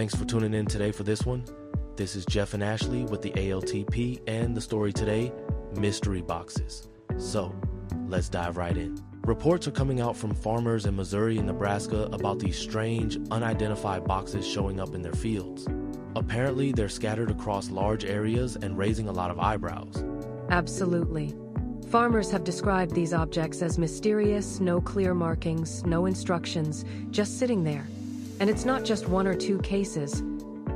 Thanks for tuning in today for this one. This is Jeff and Ashley with the ALTP and the story today, Mystery Boxes. So, let's dive right in. Reports are coming out from farmers in Missouri and Nebraska about these strange, unidentified boxes showing up in their fields. Apparently, they're scattered across large areas and raising a lot of eyebrows. Absolutely. Farmers have described these objects as mysterious, no clear markings, no instructions, just sitting there. And it's not just one or two cases.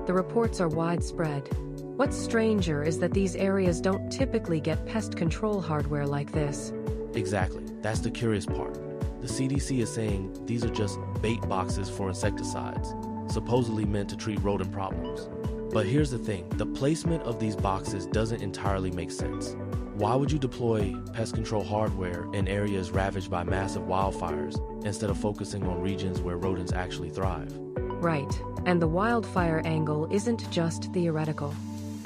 The reports are widespread. What's stranger is that these areas don't typically get pest control hardware like this. Exactly. That's the curious part. The CDC is saying these are just bait boxes for insecticides, supposedly meant to treat rodent problems. But here's the thing, the placement of these boxes doesn't entirely make sense. Why would you deploy pest control hardware in areas ravaged by massive wildfires instead of focusing on regions where rodents actually thrive? Right, and the wildfire angle isn't just theoretical.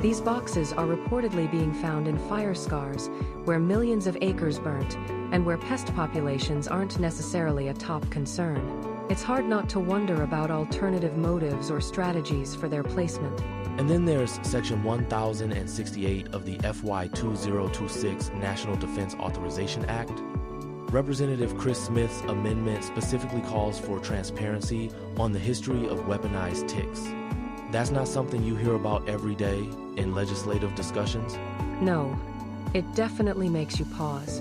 These boxes are reportedly being found in fire scars, where millions of acres burnt, and where pest populations aren't necessarily a top concern. It's hard not to wonder about alternative motives or strategies for their placement. And then there's Section 1068 of the FY 2026 National Defense Authorization Act. Representative Chris Smith's amendment specifically calls for transparency on the history of weaponized ticks. That's not something you hear about every day in legislative discussions. No, it definitely makes you pause.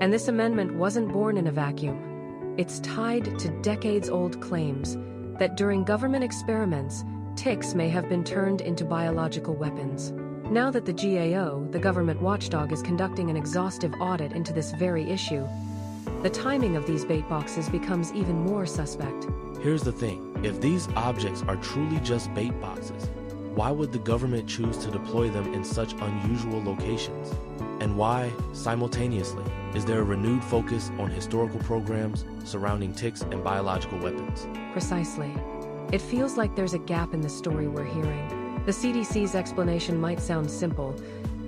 And this amendment wasn't born in a vacuum. It's tied to decades-old claims that during government experiments, ticks may have been turned into biological weapons. Now that the GAO, the government watchdog, is conducting an exhaustive audit into this very issue, the timing of these bait boxes becomes even more suspect. Here's the thing, if these objects are truly just bait boxes, why would the government choose to deploy them in such unusual locations? And why, simultaneously, is there a renewed focus on historical programs surrounding ticks and biological weapons? Precisely. It feels like there's a gap in the story we're hearing. The CDC's explanation might sound simple,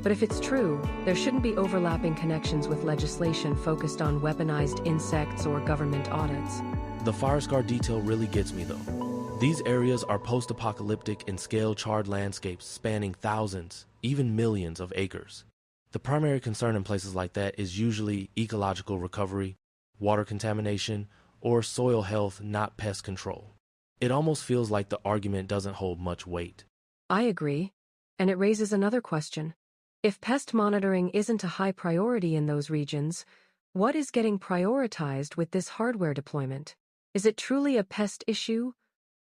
but if it's true, there shouldn't be overlapping connections with legislation focused on weaponized insects or government audits. The fire scar detail really gets me though. These areas are post-apocalyptic in scale charred landscapes spanning thousands, even millions of acres. The primary concern in places like that is usually ecological recovery, water contamination, or soil health, not pest control. It almost feels like the argument doesn't hold much weight. I agree, and it raises another question. If pest monitoring isn't a high priority in those regions, what is getting prioritized with this hardware deployment? Is it truly a pest issue?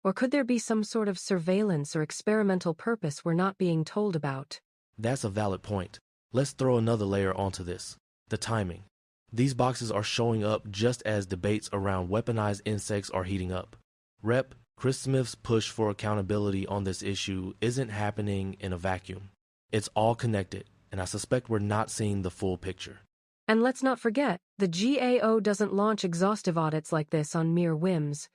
Or could there be some sort of surveillance or experimental purpose we're not being told about? That's a valid point. Let's throw another layer onto this, the timing. These boxes are showing up just as debates around weaponized insects are heating up. Rep. Chris Smith's push for accountability on this issue isn't happening in a vacuum. It's all connected, and I suspect we're not seeing the full picture. And let's not forget, the GAO doesn't launch exhaustive audits like this on mere whims.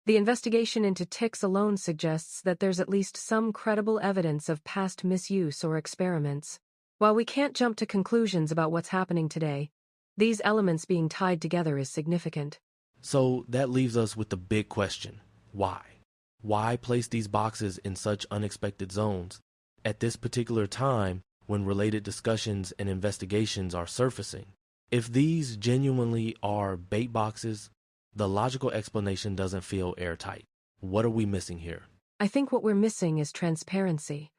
The investigation into ticks alone suggests that there's at least some credible evidence of past misuse or experiments. While we can't jump to conclusions about what's happening today, these elements being tied together is significant. So that leaves us with the big question. Why? Why place these boxes in such unexpected zones at this particular time when related discussions and investigations are surfacing? If these genuinely are bait boxes, the logical explanation doesn't feel airtight. What are we missing here? I think what we're missing is transparency.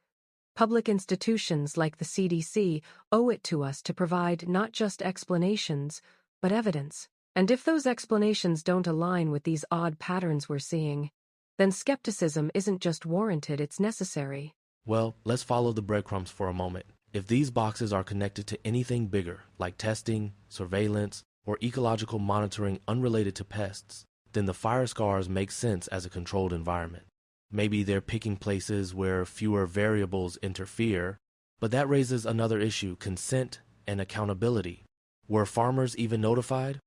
Public institutions like the CDC owe it to us to provide not just explanations, but evidence. And if those explanations don't align with these odd patterns we're seeing, then skepticism isn't just warranted, it's necessary. Well, let's follow the breadcrumbs for a moment. If these boxes are connected to anything bigger, like testing, surveillance, or ecological monitoring unrelated to pests, then the fire scars make sense as a controlled environment. Maybe they're picking places where fewer variables interfere, but that raises another issue, consent and accountability. Were farmers even notified?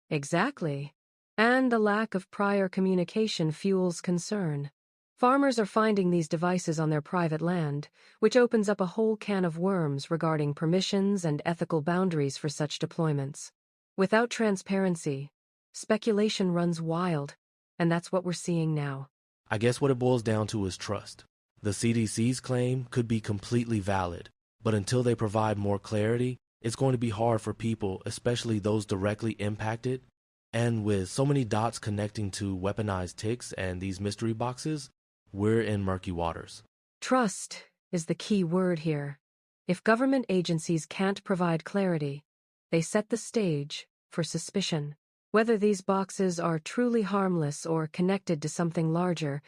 Exactly. And the lack of prior communication fuels concern. Farmers are finding these devices on their private land, which opens up a whole can of worms regarding permissions and ethical boundaries for such deployments. Without transparency, speculation runs wild, and that's what we're seeing now. I guess what it boils down to is trust. The CDC's claim could be completely valid, but until they provide more clarity, it's going to be hard for people, especially those directly impacted. And with so many dots connecting to weaponized ticks and these mystery boxes, we're in murky waters. Trust is the key word here. If government agencies can't provide clarity, they set the stage for suspicion. Whether these boxes are truly harmless or connected to something larger,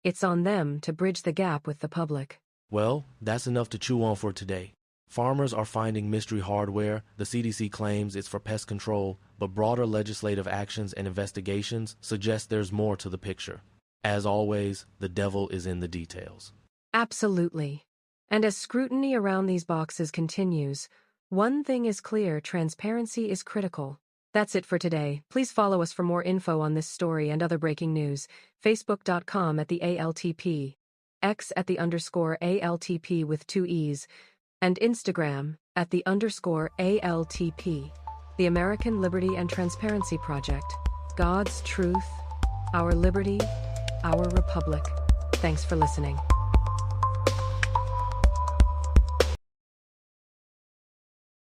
it's on them to bridge the gap with the public. Well, that's enough to chew on for today. Farmers are finding mystery hardware. The CDC claims it's for pest control, but broader legislative actions and investigations suggest there's more to the picture. As always, the devil is in the details. Absolutely. And as scrutiny around these boxes continues, one thing is clear: transparency is critical. That's it for today. Please follow us for more info on this story and other breaking news. Facebook.com at the ALTP, X at the _ALTP with 2 E's, and Instagram at the _ALTP. The American Liberty and Transparency Project. God's truth, our liberty, our republic. Thanks for listening.